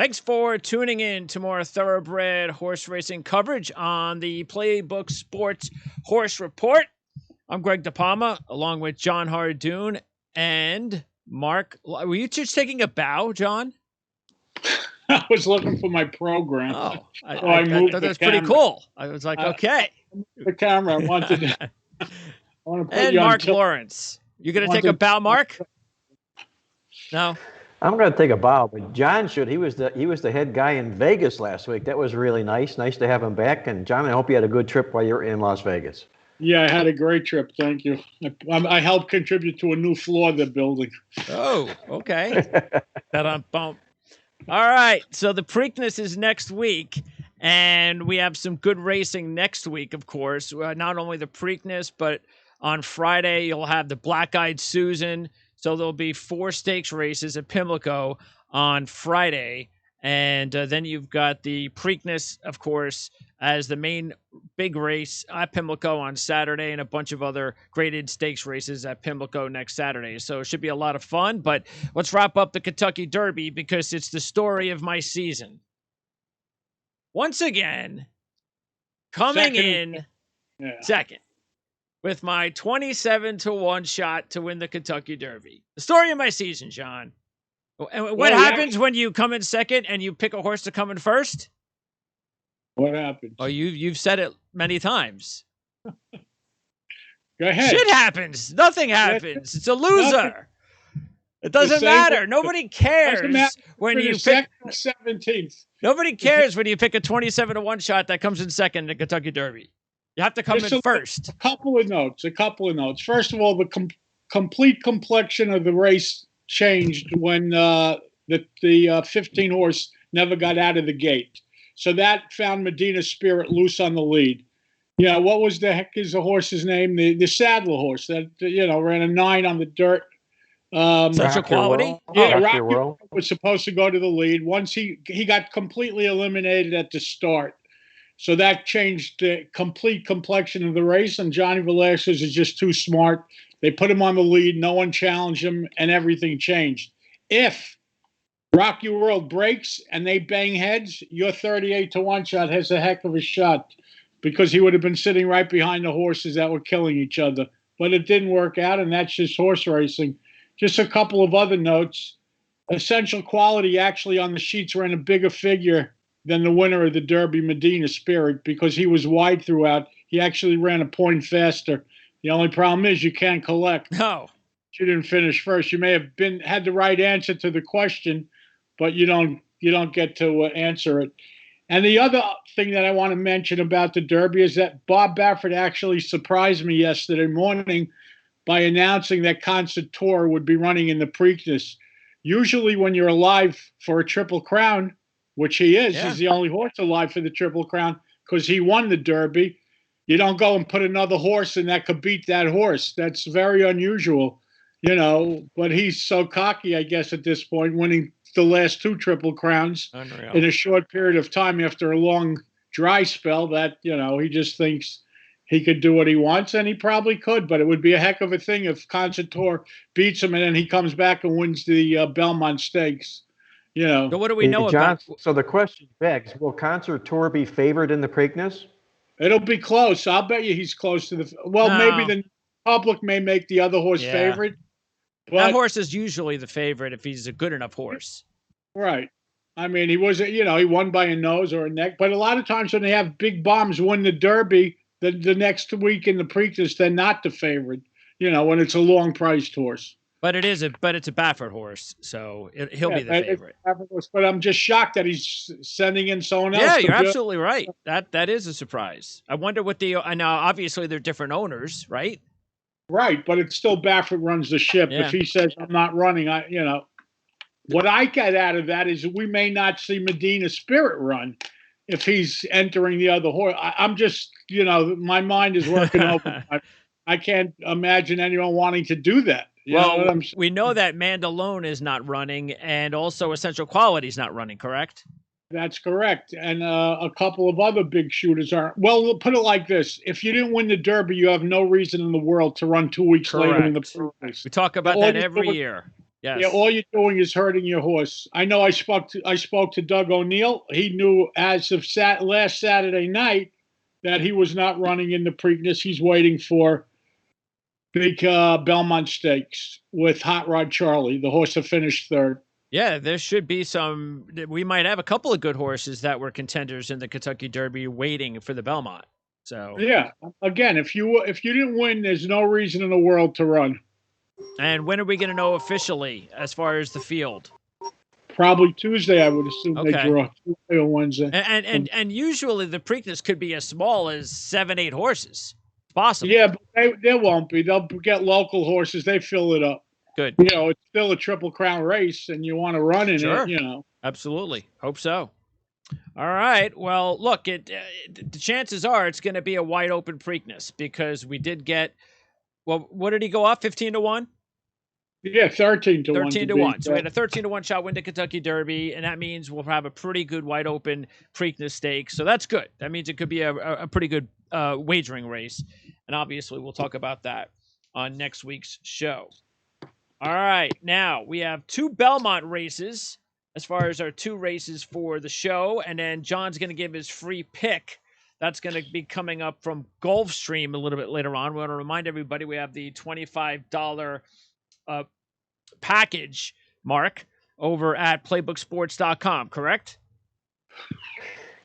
Thanks for tuning in to more thoroughbred horse racing coverage on the Playbook Sports Horse Report. I'm Greg DePalma, along with John Hardoon and Mark. Were you just taking a bow, John? I was looking for my program. Oh, I moved thought the that's pretty camera. cool. I was like, okay. The camera. I wanted to put And you on Mark tilt. Lawrence. You going to take a bow, Mark? No? I'm going to take a bow, but John should. He was the head guy in Vegas last week. That was really nice. Nice to have him back. And John, I hope you had a good trip while you were in Las Vegas. Yeah, I had a great trip. Thank you. I helped contribute to a new floor they're building. Oh, okay. All right. So the Preakness is next week, and we have some good racing next week, of course. Not only the Preakness, but on Friday you'll have the Black Eyed Susan. So there'll be 4 stakes races at Pimlico on Friday. And then you've got the Preakness, of course, as the main big race at Pimlico on Saturday, and a bunch of other graded stakes races at Pimlico next Saturday. So it should be a lot of fun. But let's wrap up the Kentucky Derby because it's the story of my season. Once again, coming second with my 27-1 shot to win the Kentucky Derby. The story of my season, John. And what happens when you come in second and you pick a horse to come in first? What happens? Oh, you've said it many times. Go ahead. Shit happens. Nothing happens. It's a loser. It doesn't matter. Nobody cares when you pick 17th. Nobody cares when you pick a 27-1 shot that comes in second in the Kentucky Derby. You have to come in first. A couple of notes. First of all, the complete complexion of the race changed when the 15 horse never got out of the gate. So that found Medina Spirit loose on the lead. Yeah, what was the heck is the horse's name? The Sadler horse that ran a 9 on the dirt. Central Quality? Yeah, Rocky World was supposed to go to the lead. Once he got completely eliminated at the start. So that changed the complete complexion of the race, and Johnny Velazquez is just too smart. They put him on the lead, no one challenged him, and everything changed. If Rocky World breaks and they bang heads, your 38-1 shot has a heck of a shot because he would have been sitting right behind the horses that were killing each other. But it didn't work out, and that's just horse racing. Just a couple of other notes. Essential Quality actually on the sheets ran a bigger figure than the winner of the Derby, Medina Spirit, because he was wide throughout. He actually ran a point faster. The only problem is you can't collect. No. You didn't finish first. You may have had the right answer to the question, but you don't get to answer it. And the other thing that I want to mention about the Derby is that Bob Baffert actually surprised me yesterday morning by announcing that Concert Tour would be running in the Preakness. Usually when you're alive for a Triple Crown, which he is, he's the only horse alive for the Triple Crown because he won the Derby. You don't go and put another horse in that could beat that horse. That's very unusual, but he's so cocky, I guess, at this point, winning the last 2 Triple Crowns in a short period of time after a long dry spell that, he just thinks he could do what he wants, and he probably could, but it would be a heck of a thing if Concert Tour beats him and then he comes back and wins the Belmont Stakes. So what do we know about? So the question begs, will Concert Tour be favored in the Preakness? It'll be close. I'll bet you he's close to the. Well, maybe the public may make the other horse favorite. But that horse is usually the favorite if he's a good enough horse. Right. I mean, he was, he won by a nose or a neck. But a lot of times when they have big bombs win the Derby, the next week in the Preakness, they're not the favorite. When it's a long-priced horse. But it's a Baffert horse, so he'll be the favorite. But I'm just shocked that he's sending in someone else. Yeah, you're absolutely right. That is a surprise. I wonder what now obviously they're different owners, right? Right, but it's still Baffert runs the ship. Yeah. If he says I'm not running, what I get out of that is we may not see Medina Spirit run if he's entering the other horse. I'm just, my mind is working open. I can't imagine anyone wanting to do that. We know that Mandalone is not running, and also Essential Quality is not running, correct? That's correct. And a couple of other big shooters aren't. Well, we'll put it like this. If you didn't win the Derby, you have no reason in the world to run 2 weeks later in the Preakness. We talk about that every year. Yes. Yeah, all you're doing is hurting your horse. I know. I spoke to Doug O'Neill. He knew as of last Saturday night that he was not running in the Preakness. He's waiting for big Belmont Stakes with Hot Rod Charlie, the horse that finished third. Yeah, there should be some. We might have a couple of good horses that were contenders in the Kentucky Derby waiting for the Belmont. So, Yeah, again, if you didn't win, there's no reason in the world to run. and when are we going to know officially as far as the field? Probably Tuesday, I would assume they Okay. draw Tuesday or Wednesday. And usually the Preakness could be as small as 7-8 horses. It's possible. Yeah, but they won't be. They'll get local horses. They fill it up. Good. You know, it's still a Triple Crown race, and you want to run in Sure. it. You know, Absolutely. Hope so. All right. Well, look, the chances are it's going to be a wide open Preakness because we did get. Well, what did he go off? 15-1. yeah, 13-1. 13-1. So we had a 13-1 shot win the Kentucky Derby, and that means we'll have a pretty good wide open Preakness Stakes. So that's good. That means it could be a pretty good wagering race, and obviously we'll talk about that on next week's show. All right, now we have 2 Belmont races as far as our 2 races for the show, and then John's going to give his free pick. That's going to be coming up from Gulfstream a little bit later on. We want to remind everybody we have the $25 package, Mark, over at playbooksports.com, correct?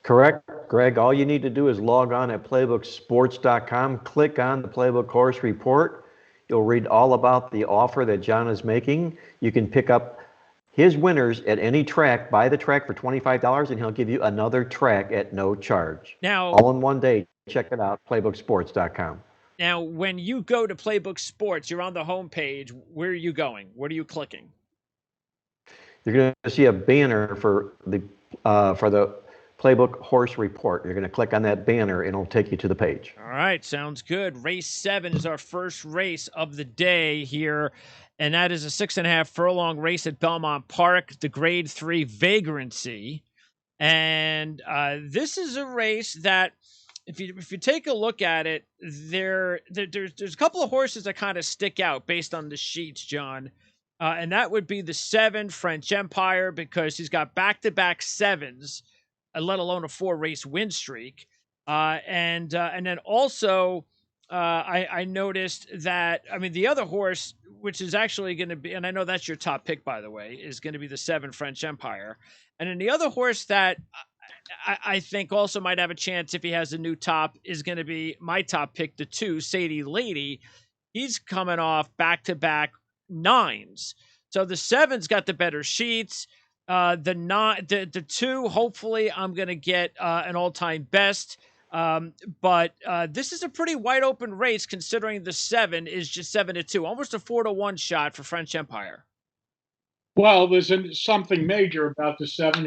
Correct, Greg. All you need to do is log on at playbooksports.com, click on the Playbook Horse Report. You'll read all about the offer that John is making. You can pick up his winners at any track, buy the track for $25, and he'll give you another track at no charge. Now, all in one day. Check it out, playbooksports.com. Now, when you go to Playbook Sports, you're on the homepage. Where are you going? What are you clicking? You're going to see a banner for the Playbook Horse Report. You're going to click on that banner, and it'll take you to the page. All right, sounds good. Race 7 is our first race of the day here, and that is a 6.5 furlong race at Belmont Park, the Grade 3 Vagrancy. And this is a race that, if you take a look at it, there's a couple of horses that kind of stick out based on the sheets, John. And that would be the 7 French Empire, because he's got back-to-back 7s, let alone a 4-race win streak. And then also, I noticed that, I mean, the other horse, which is actually going to be, and I know that's your top pick, by the way, is going to be the 7 French Empire. And then the other horse that I think also might have a chance if he has a new top is going to be my top pick, the 2, Sadie Lady. He's coming off back-to-back 9s. So the 7's got the better sheets. The 2, hopefully I'm going to get an all-time best. But this is a pretty wide open race considering the 7 is just 7-2, almost a 4-1 shot for French Empire. Well, there's something major about the 7.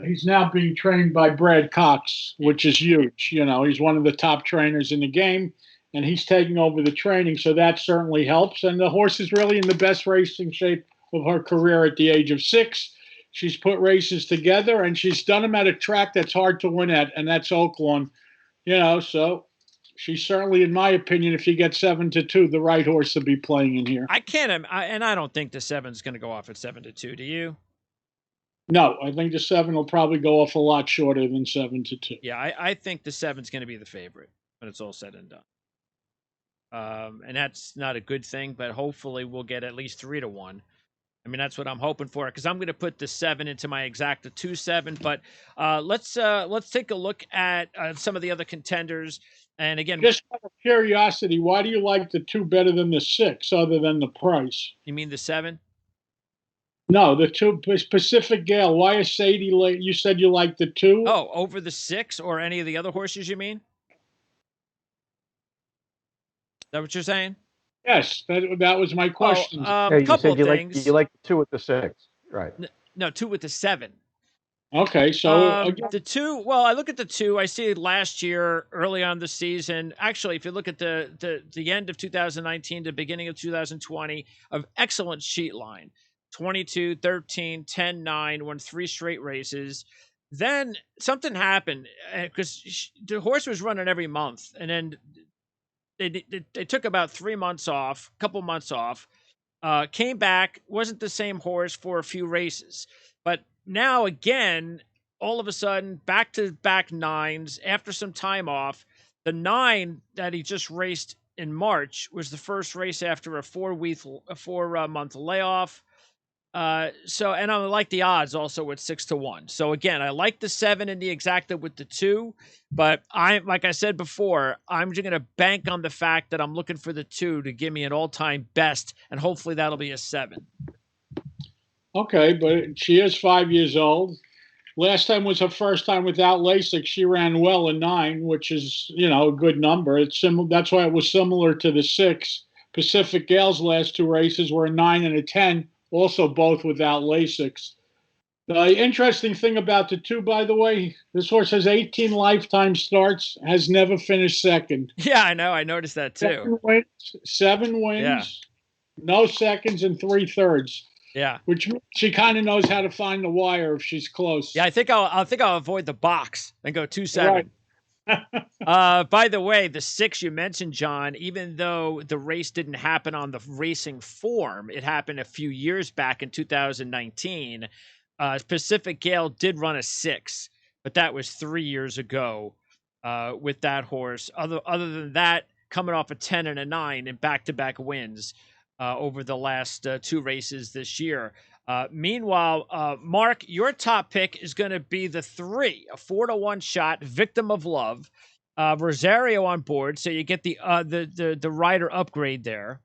He's now being trained by Brad Cox, which is huge. You know, he's one of the top trainers in the game, and he's taking over the training, so that certainly helps. And the horse is really in the best racing shape of her career at the age of 6. She's put races together, and she's done them at a track that's hard to win at, and that's Oaklawn. You know, so she's certainly, in my opinion, if you get 7-2, the right horse to be playing in here. I don't think the 7's going to go off at 7-2. Do you? No, I think the 7 will probably go off a lot shorter than 7-2. Yeah, I think the 7's going to be the favorite when it's all said and done. And that's not a good thing, but hopefully we'll get at least 3-1. I mean, that's what I'm hoping for, because I'm going to put the 7 into my exacta 2-7. But let's take a look at some of the other contenders. And again, just out of curiosity, why do you like the 2 better than the 6, other than the price? You mean the 7? No, the 2, Pacific Gale. Why is Sadie late? You said you like the 2? Oh, over the 6 or any of the other horses, you mean? Is that what you're saying? Yes, that was my question. A couple of things. You like the 2 with the 6, right? No, 2 with the 7. Okay, so the 2. Well, I look at the 2. I see last year, early on the season. Actually, if you look at the end of 2019 to beginning of 2020, of excellent sheet line, 22, 13, 10, 9, won 3 straight races. Then something happened because the horse was running every month, and then they took about 3 months off, a couple months off, came back, wasn't the same horse for a few races. But now, again, all of a sudden, back to back nines after some time off. The 9 that he just raced in March was the first race after a 4-month layoff. And I like the odds also at 6-1. So again, I like the 7 in the exacta with the 2, but like I said before, I'm just going to bank on the fact that I'm looking for the 2 to give me an all-time best, and hopefully that'll be a 7. Okay, but she is 5 years old. Last time was her first time without LASIK. She ran well in 9, which is, a good number. It's similar. That's why it was similar to the 6. Pacific Gale's last 2 races were a 9 and a 10, also both without LASIKs. The interesting thing about the 2, by the way, this horse has 18 lifetime starts, has never finished second. Yeah, I know. I noticed that too. 7 wins, no seconds, and 3/3. Yeah, which means she kind of knows how to find the wire if she's close. Yeah, I think I'll avoid the box and go 2-7. Right. By the way, the 6 you mentioned, John, even though the race didn't happen on the racing form, it happened a few years back in 2019. Pacific Gale did run a 6, but that was 3 years ago with that horse. Other than that, coming off a 10 and a 9 in back-to-back wins over the last 2 races this year. Meanwhile, Mark, your top pick is going to be the 3, a 4-1 shot, Victim of Love. Rosario on board, so you get the rider upgrade there.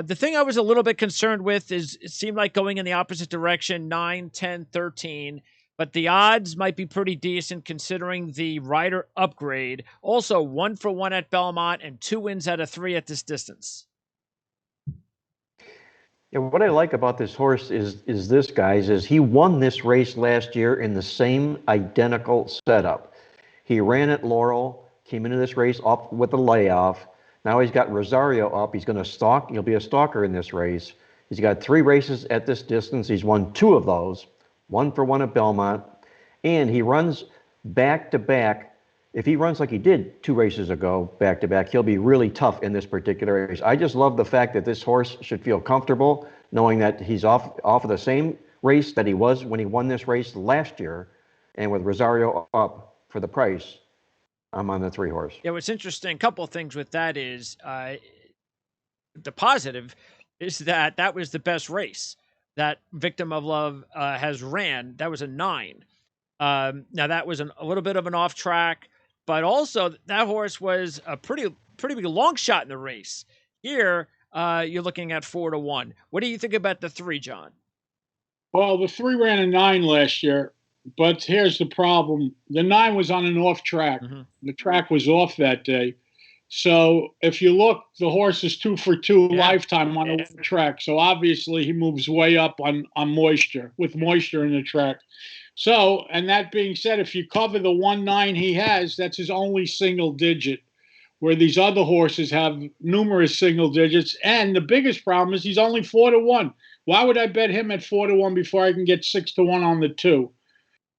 The thing I was a little bit concerned with is it seemed like going in the opposite direction, 9, 10, 13, but the odds might be pretty decent considering the rider upgrade. Also, 1-for-1 at Belmont and 2 wins out of 3 at this distance. Yeah, what I like about this horse is this, guys, is he won this race last year in the same identical setup. He ran at Laurel, came into this race up with a layoff. Now he's got Rosario up. He's going to stalk. He'll be a stalker in this race. He's got 3 races at this distance. He's won 2 of those, 1-for-1 at Belmont, and he runs back-to-back. If he runs like he did 2 races ago, back-to-back, he'll be really tough in this particular race. I just love the fact that this horse should feel comfortable knowing that he's off of the same race that he was when he won this race last year. And with Rosario up for the price, I'm on the 3 horse. Yeah, what's interesting, a couple of things with that is the positive is that was the best race that Victim of Love has ran. That was a 9. Now, that was a little bit of an off track. But also, that horse was a pretty big long shot in the race. Here, you're looking at 4-1. What do you think about the 3, John? Well, the 3 ran a 9 last year, but here's the problem. The 9 was on an off track. Mm-hmm. The track was off that day. So if you look, the horse is 2-for-2 lifetime on a track. So obviously, he moves way up on moisture, with moisture in the track. So, and that being said, if you cover the 1-9 he has, that's his only single digit, where these other horses have numerous single digits. And the biggest problem is he's only 4-1. Why would I bet him at 4-1 before I can get 6-1 on the 2?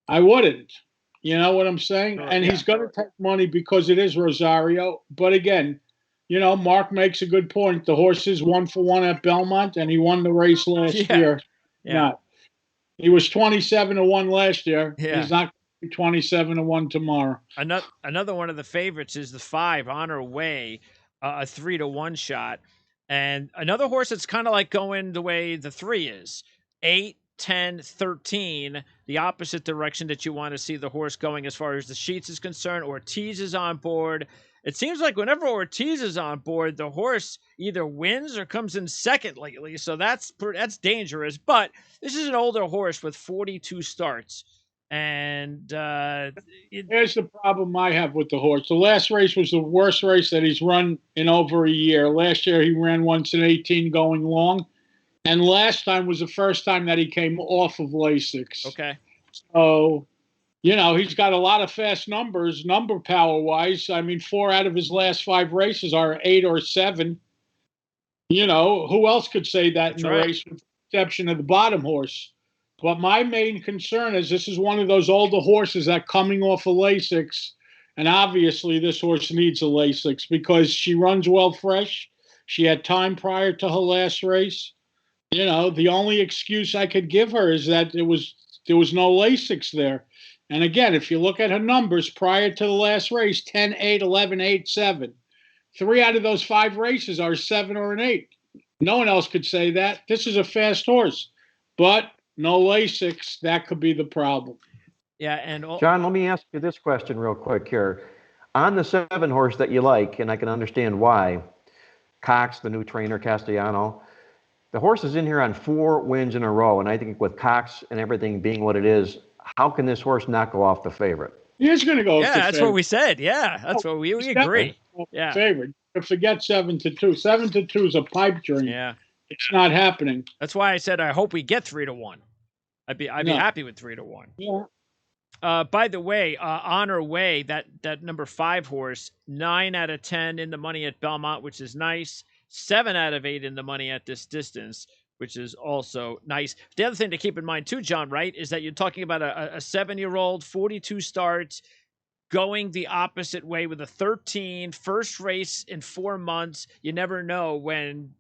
I wouldn't. You know what I'm saying? And he's going to take money because it is Rosario. But again, Mark makes a good point. The horse is 1-for-1 at Belmont, and he won the race last year. Yeah. He was 27-1 last year. Yeah. He's not going to be 27-1 tomorrow. Another one of the favorites is the 5, Honor Way, a 3-1 shot. And another horse that's kind of like going the way the 3 is, 8, 10, 13, the opposite direction that you want to see the horse going as far as the sheets is concerned. Ortiz is on board. It seems like whenever Ortiz is on board, the horse either wins or comes in second lately. So that's dangerous. But this is an older horse with 42 starts. And here's the problem I have with the horse. The last race was the worst race that he's run in over a year. Last year, he ran once in 18 going long. And last time was the first time that he came off of LASIK. Okay. So, he's got a lot of fast numbers, number power-wise. I mean, 4 out of his last 5 races are 8 or 7. Who else could say that in the race with the exception of the bottom horse? But my main concern is this is one of those older horses that coming off of LASIK, and obviously this horse needs a LASIK because she runs well fresh. She had time prior to her last race. The only excuse I could give her is that there was no Lasix there. And again, if you look at her numbers prior to the last race, 10, 8, 11, 8, 7. 3 out of those 5 races are 7 or an 8. No one else could say that. This is a fast horse. But no Lasix, that could be the problem. Yeah, and John, let me ask you this question real quick here. On the 7 horse that you like, and I can understand why, Cox, the new trainer, Castellano, the horse is in here on 4 wins in a row, and I think with Cox and everything being what it is, how can this horse not go off the favorite? He's going to go. Yeah, that's what we said. Yeah, that's what we agree. Yeah, favorite. Forget 7-2. 7-2 is a pipe dream. Yeah, it's not happening. That's why I said I hope we get 3-1. I'd be happy with 3-1. Yeah. By the way, Honor Way, that number 5 horse, 9 out of 10 in the money at Belmont, which is nice. 7 out of 8 in the money at this distance, which is also nice. The other thing to keep in mind too, John, right, is that you're talking about a 7-year-old, 42 starts, going the opposite way with a 13, first race in 4 months. You never know when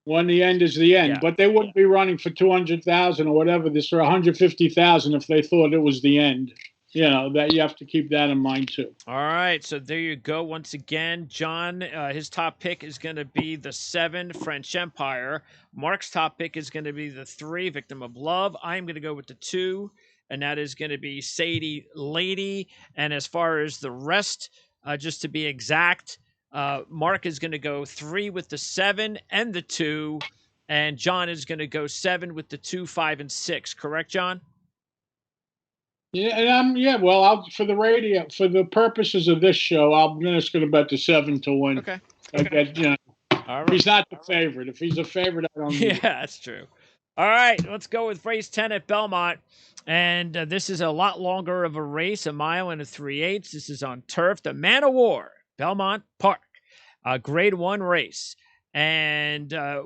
the end is the end. Yeah. But they wouldn't be running for 200,000 or whatever this, or 150,000 if they thought it was the end. That you have to keep that in mind too. All right, so there you go. Once again, John, his top pick is going to be the 7, French Empire. Mark's top pick is going to be the 3, Victim of Love. I'm going to go with the 2, and that is going to be Sadie Lady. And as far as the rest, just to be exact, Mark is going to go 3 with the 7 and the 2, and John is going to go 7 with the 2, 5, and 6. Correct, John? Yeah, and Well, for the purposes of this show, I'm just going to bet the 7 to win. Okay. All right. He's not the favorite. If he's a favorite, I don't. Yeah, that's true. All right, let's go with race 10 at Belmont. And this is a lot longer of a race, 1 mile and 3/8. This is on turf, the Man of War, Belmont Park, grade 1 race. And I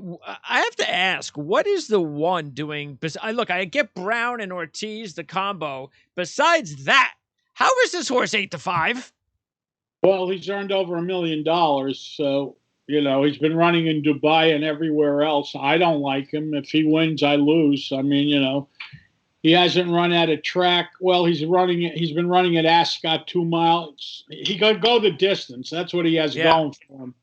have to ask, what is the 1 doing? Look, I get Brown and Ortiz, the combo. Besides that, how is this horse 8-5? Well, he's earned over $1 million. So, he's been running in Dubai and everywhere else. I don't like him. If he wins, I lose. I mean, he hasn't run at a track. Well, he's been running at Ascot 2 miles. He could go the distance. That's what he has going for him.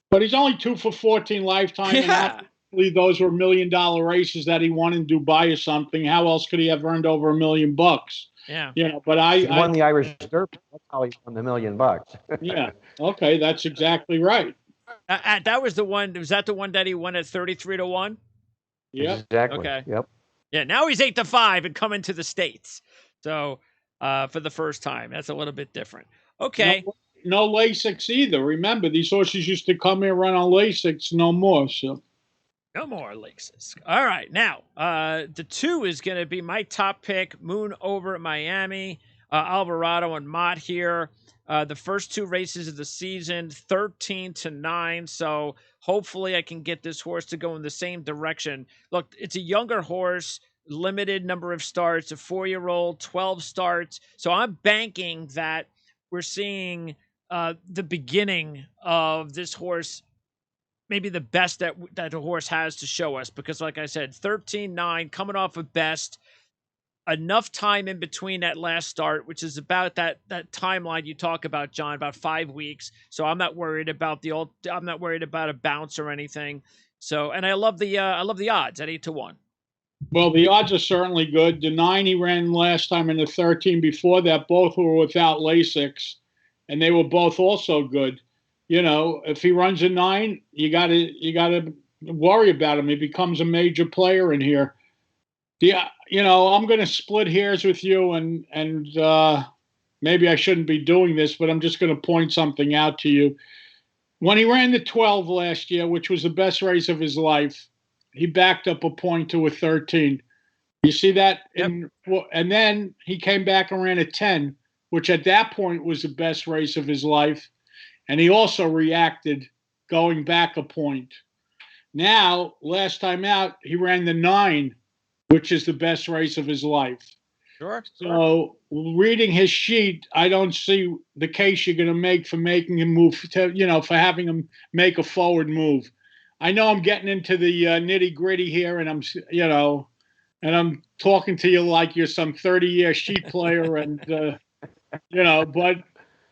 But he's only 2 for 14 lifetime. Yeah. And those were $1 million races that he won in Dubai or something. How else could he have earned over $1 million? Yeah. But he won the Irish Derby. That's how he won the $1 million. Yeah. Okay, that's exactly right. That was the one. Was that the one that he won at 33-1? Yeah. Exactly. Okay. Yep. Yeah. Now he's 8-5 and coming to the States. So for the first time, that's a little bit different. Okay. No Lasix either. Remember, these horses used to come here run on Lasix. No more. So. No more Lasix. All right. Now, the 2 is going to be my top pick, Moon over Miami, Alvarado and Mott here. The first 2 races of the season, 13-9. So hopefully I can get this horse to go in the same direction. Look, it's a younger horse, limited number of starts, a 4-year-old, 12 starts. So I'm banking that we're seeing the beginning of this horse, maybe the best that the horse has to show us, because like I said, 13-9, coming off of best, enough time in between that last start, which is about that timeline you talk about, John, about 5 weeks. So I'm not worried about I'm not worried about a bounce or anything. So, and I love the odds at 8-1. Well, the odds are certainly good. The 9 he ran last time and the 13 before that, both were without Lasix, and they were both also good. If he runs a 9, you gotta worry about him. He becomes a major player in here. Yeah, I'm going to split hairs with you, and maybe I shouldn't be doing this, but I'm just going to point something out to you. When he ran the 12 last year, which was the best race of his life, he backed up a point to a 13. You see that? Yep. And then he came back and ran a 10, which at that point was the best race of his life. And he also reacted going back a point. Now, last time out, he ran the 9, which is the best race of his life. Sure. So reading his sheet, I don't see the case you're going to make for making him move, for having him make a forward move. I know I'm getting into the nitty gritty here, and I'm talking to you like you're some 30-year sheep player, and but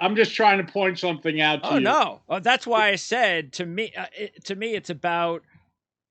I'm just trying to point something out to Oh you. no, that's why I said to me, it's about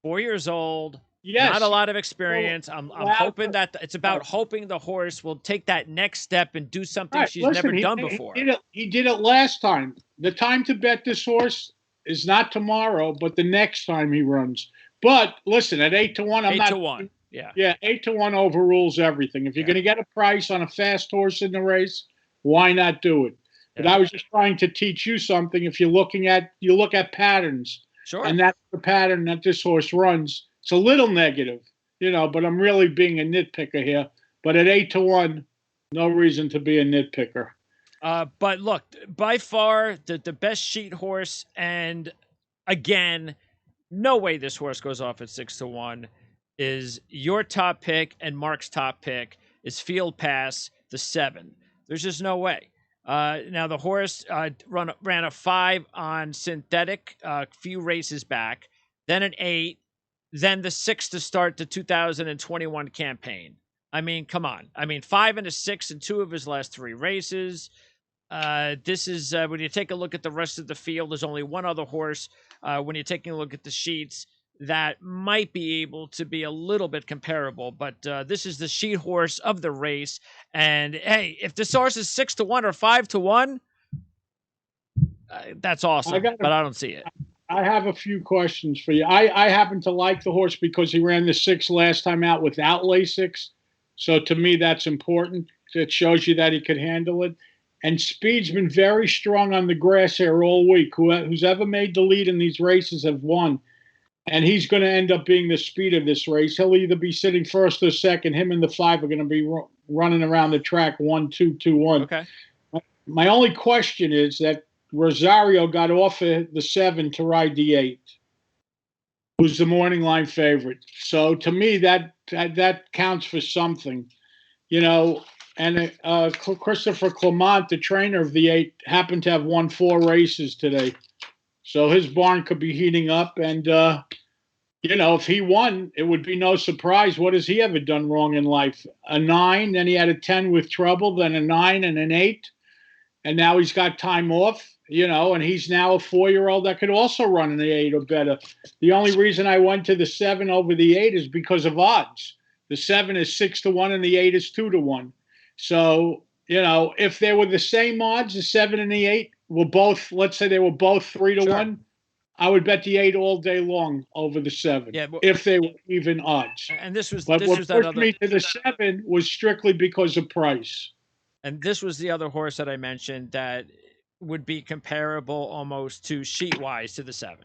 4 years old. Yes. Not a lot of experience. I'm hoping that it's about hoping the horse will take that next step and do something she's never done before. He did it last time. The time to bet this horse is not tomorrow, but the next time he runs. But listen, at 8-1, I'm 8-1. Yeah, 8-1 overrules everything. If you're going to get a price on a fast horse in the race, why not do it? But I was just trying to teach you something. If you look at patterns, sure, and that's the pattern that this horse runs. It's a little negative, but I'm really being a nitpicker here. But at 8-1, no reason to be a nitpicker. But look, by far the best sheet horse, and again, no way this horse goes off at 6-1, is your top pick and Mark's top pick is Field Pass, the 7. There's just no way. Now the horse ran a 5 on synthetic a few races back, then an 8, then the 6 to start the 2021 campaign. I mean, come on. I mean, 5 and a 6 in 2 of his last 3 races. This is when you take a look at the rest of the field, there's only one other horse when you're taking a look at the sheets that might be able to be a little bit comparable, but this is the sheet horse of the race. And hey, if this horse is 6-1 or 5-1, that's awesome. But I don't see it. I have a few questions for you. I happen to like the horse because he ran the 6 last time out without Lasix. So to me, that's important. It shows you that he could handle it. And Speed's been very strong on the grass here all week. Who's ever made the lead in these races have won. And he's going to end up being the speed of this race. He'll either be sitting first or second. Him and the 5 are going to be running around the track 1-2, 2-1. Okay. My only question is that Rosario got off of the 7 to ride the 8, who's the morning line favorite. So to me, that counts for something, And Christopher Clement, the trainer of the 8, happened to have won 4 races today. So his barn could be heating up. And, if he won, it would be no surprise. What has he ever done wrong in life? A 9, then he had a 10 with trouble, then a 9 and an 8. And now he's got time off, and he's now a 4-year-old that could also run in the 8 or better. The only reason I went to the 7 over the 8 is because of odds. The 7 is 6-1 and the 8 is 2-1. So, if they were the same odds, the 7 and the 8 were both, let's say they were both 3-1, sure, I would bet the 8 all day long over the 7. Yeah, if they were even odds. And what pushed me to the 7 was strictly because of price. And this was the other horse that I mentioned that would be comparable almost to sheet-wise to the 7.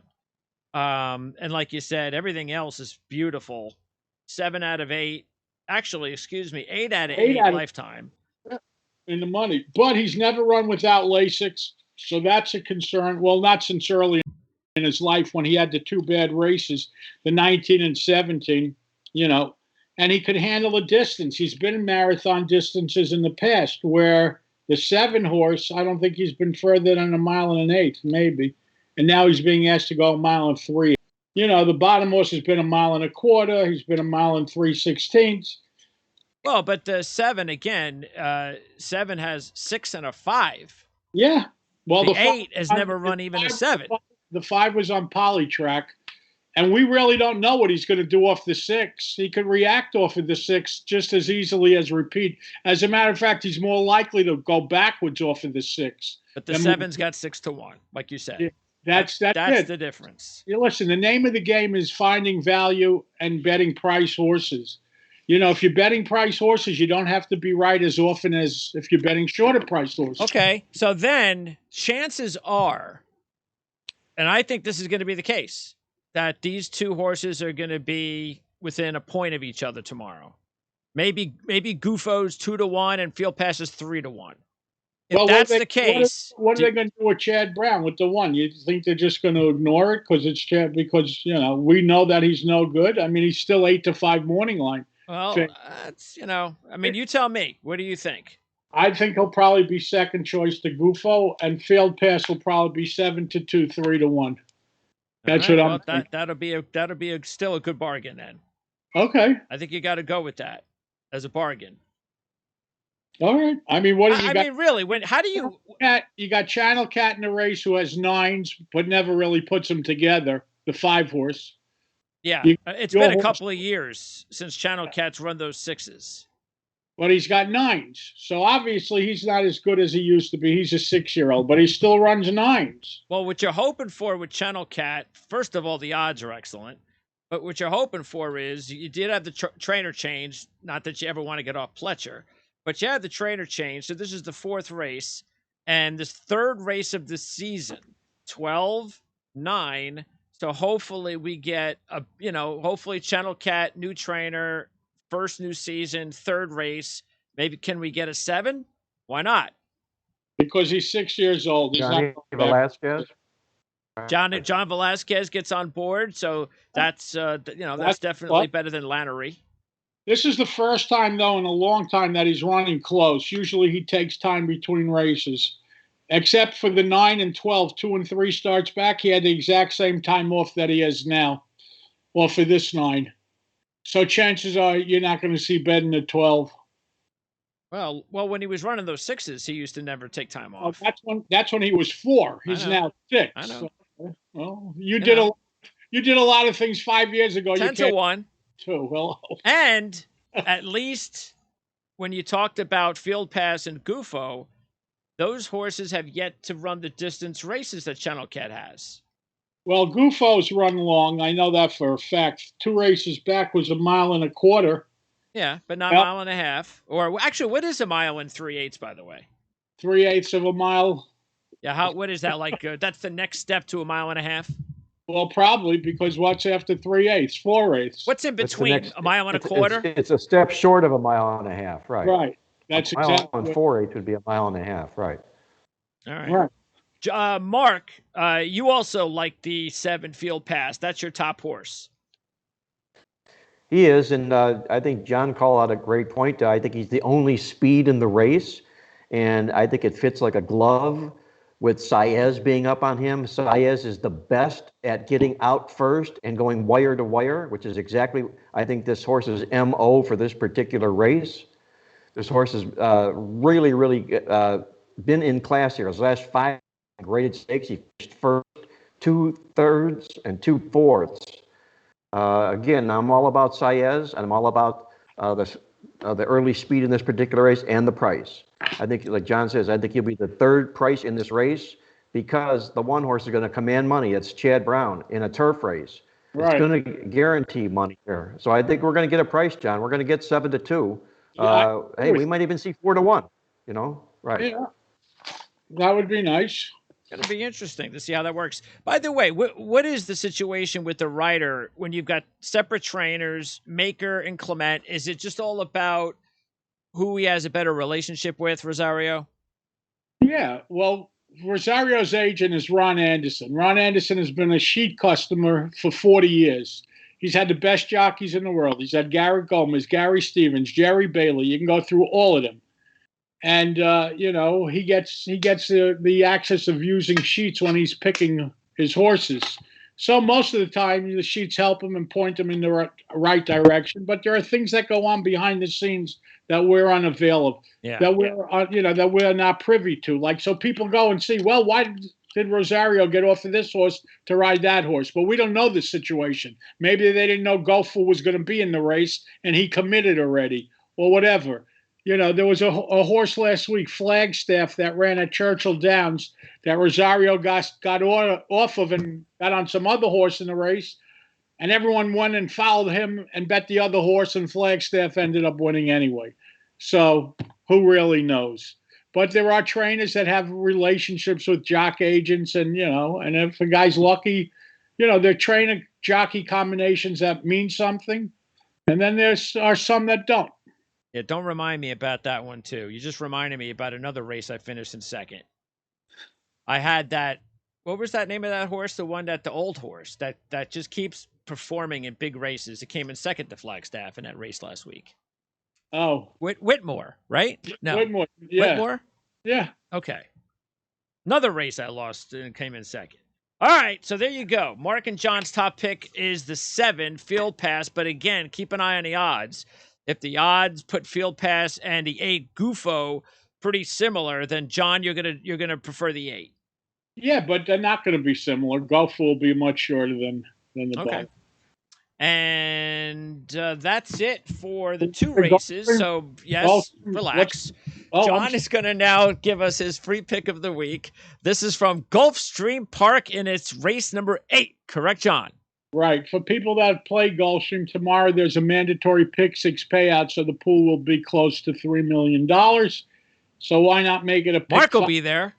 And like you said, everything else is beautiful. 7 out of 8. Actually, 8 out of 8 lifetime. In the money. But he's never run without Lasix, so that's a concern. Well, not since early in his life when he had the 2 bad races, the 19 and 17, and he could handle the distance. He's been in marathon distances in the past where the 7 horse, I don't think he's been further than 1 mile and an 1/8, maybe. And now he's being asked to go 1 mile and 3. The bottom horse has been 1 mile and a quarter. He's been 1 mile and 3/16. Well, but the 7 again, 7 has 6 and a 5. Yeah. Well, the 8 has never run even a 7. The 5 was on Polytrack, and we really don't know what he's going to do off the 6. He could react off of the 6 just as easily as repeat. As a matter of fact, he's more likely to go backwards off of the 6. But the 7's got 6-1, like you said. Yeah, that's the difference. Listen, the name of the game is finding value and betting price horses. If you're betting price horses, you don't have to be right as often as if you're betting shorter price horses. Okay, so then chances are, and I think this is going to be the case, that these 2 horses are going to be within a point of each other tomorrow. Maybe Gufo's 2-1 and Field Pass is 3-1. If that's the case, what are they going to do with Chad Brown with the 1? You think they're just going to ignore it because it's Chad? Because we know that he's no good. I mean, he's still 8-5 morning line. Well, that's you tell me. What do you think? I think he'll probably be second choice to Gufo, and Field Pass will probably be 7-2, 3-1. That's All right, what well, I'm thinking. that'll be still a good bargain then. Okay. I think you got to go with that as a bargain. All right. I mean, what have you I got? mean, really, how do you? You got Channel Cat in the race who has 9s, but never really puts them together. The 5-horse. Yeah, You, it's your been a horse, couple of years since Channel Cat's run those 6s. but he's got 9s. So obviously he's not as good as he used to be. He's a 6-year-old, but he still runs 9s. Well, what you're hoping for with Channel Cat, first of all, the odds are excellent. But what you're hoping for is you did have the trainer change. Not that you ever want to get off Pletcher, but you had the trainer change. So this is the 4th race, and this 3rd race of the season, 12, 9. So hopefully we get hopefully Channel Cat, new trainer, first new season, 3rd race. Maybe can we get a 7? Why not? Because he's 6 years old. He's Johnny not Velasquez. John Velasquez gets on board, so that's definitely better than Lannery. This is the first time, though, in a long time that he's running close. Usually he takes time between races. Except for the 9 and 12, 2 and 3 starts back, he had the exact same time off that he has now, or for this 9. So chances are you're not going to see better than the 12. Well, when he was running those 6s, he used to never take time off. That's when he was 4. He's now 6. I know. So, well, you did a lot of things 5 years ago. 10-1. Too well. And at least when you talked about Field Pass and Gufo, those horses have yet to run the distance races that Channel Cat has. Well, Gufo's run long. I know that for a fact. 2 races back was 1.25 miles. Yeah, but not 1.5 miles. Or actually, what is 1 3/8 miles, by the way? 3/8 of a mile. Yeah, what is that like? That's the next step to 1.5 miles. Well, probably, because what's after 3/8? 4/8. What's in between? 1.25 miles? It's a step short of 1.5 miles, right? Right. That's 1 mile exactly. and 4/8 would be 1.5 miles, right? All right. Mark, you also like the 7 Field Pass. That's your top horse. He is, and I think John called out a great point. I think he's the only speed in the race, and I think it fits like a glove with Saez being up on him. Saez is the best at getting out first and going wire to wire, which is exactly, I think, this horse's MO for this particular race. This horse has really, really been in class here. His last 5 graded stakes, he finished first, 2/3, and 2/4. Again, I'm all about Saez, and I'm all about the early speed in this particular race and the price. I think, like John says, I think he'll be the 3rd price in this race because the one horse is going to command money. It's Chad Brown in a turf race. Right. It's going to guarantee money here. So I think we're going to get a price, John. We're going to get 7-2. Hey, we might even see 4-1. Right? Yeah, that would be nice. It'll be interesting to see how that works. By the way, what is the situation with the rider when you've got separate trainers, Maker and Clement? Is it just all about who he has a better relationship with, Rosario? Yeah, well, Rosario's agent is Ron Anderson. Ron Anderson has been a sheet customer for 40 years. He's had the best jockeys in the world. He's had Garrett Gomez, Gary Stevens, Jerry Bailey. You can go through all of them. And, he gets the access of using sheets when he's picking his horses. So most of the time, the sheets help him and point him in the right direction. But there are things that go on behind the scenes that we're unaware of, that we're not privy to. Like, so people go and see, well, why did Rosario get off of this horse to ride that horse? But we don't know the situation. Maybe they didn't know Goful was going to be in the race and he committed already or whatever. There was a horse last week, Flagstaff, that ran at Churchill Downs that Rosario got off of and got on some other horse in the race. And everyone went and followed him and bet the other horse, and Flagstaff ended up winning anyway. So who really knows? But there are trainers that have relationships with jock agents, and and if a guy's lucky, they're trainer-jockey combinations that mean something. And then there are some that don't. Yeah, don't remind me about that one, too. You just reminded me about another race I finished in second. I had that, what was that name of that horse? The one the old horse that just keeps performing in big races. It came in second to Flagstaff in that race last week. Oh. Whitmore, right? No. Whitmore, yeah. Whitmore? Yeah. Okay. Another race I lost and came in second. All right, so there you go. Mark and John's top pick is the 7 Field Pass, but again, keep an eye on the odds. If the odds put Field Pass and the 8 Gufo pretty similar, then John, you're gonna prefer the 8. Yeah, but they're not going to be similar. Golf will be much shorter than the Okay. ball. And that's it for the 2 races. So, yes, relax. John is going to now give us his free pick of the week. This is from Gulfstream Park, and it's race number 8. Correct, John? Right. For people that play Gulfstream, tomorrow there's a mandatory pick 6 payout, so the pool will be close to $3 million. So why not make it a pick Mark will be there.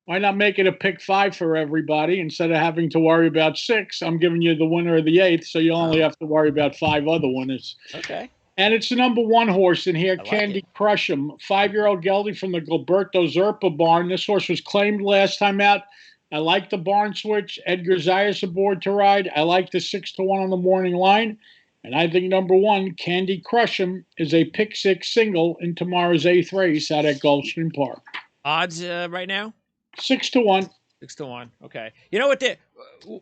Why not make it a pick 5 for everybody instead of having to worry about 6? I'm giving you the winner of the 8th, so you only have to worry about 5 other winners. Okay. And it's the number 1 horse in here, like Candy Crush 'Em, 5-year-old gelding from the Gilberto Zerpa barn. This horse was claimed last time out. I like the barn switch. Edgar Zayas aboard to ride. I like the 6-1 on the morning line. And I think number 1, Candy Crush 'Em, is a pick 6 single in tomorrow's 8th race out at Gulfstream Park. Odds right now? 6-1. 6-1. Okay. You know what?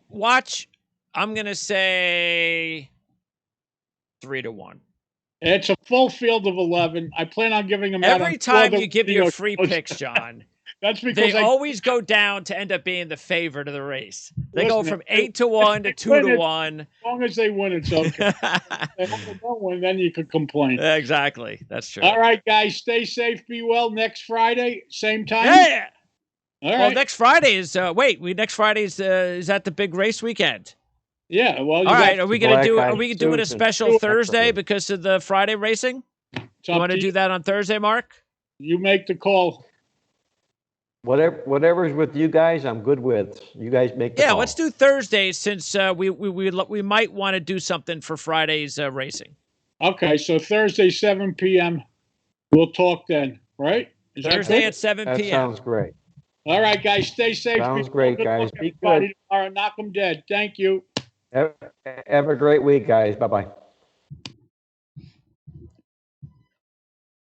Watch. I'm gonna say 3-1. It's a full field of 11. I plan on giving them every time you give your free picks, John. That's because they always go down to end up being the favorite of the race. They go from 8-1 to 2-1. As long as they win, it's okay. If they don't win, then you could complain. Exactly. That's true. All right, guys. Stay safe. Be well. Next Friday, same time. Yeah. All right. Well, next Friday is next Friday is that the big race weekend? Yeah. Well, all right. Are we gonna do? Black Are we doing a special Thursday because of the Friday racing? You want to do that on Thursday, Mark? You make the call. Whatever's with you guys, I'm good with. You guys make the call. Let's do Thursdays since we might want to do something for Friday's racing. Okay, so Thursday 7 p.m. We'll talk then, right? Thursday at 7 p.m. That sounds great. All right, guys. Stay safe. Sounds great, guys. Be Everybody good. tomorrow. Knock them dead. Thank you. Have a great week, guys. Bye-bye.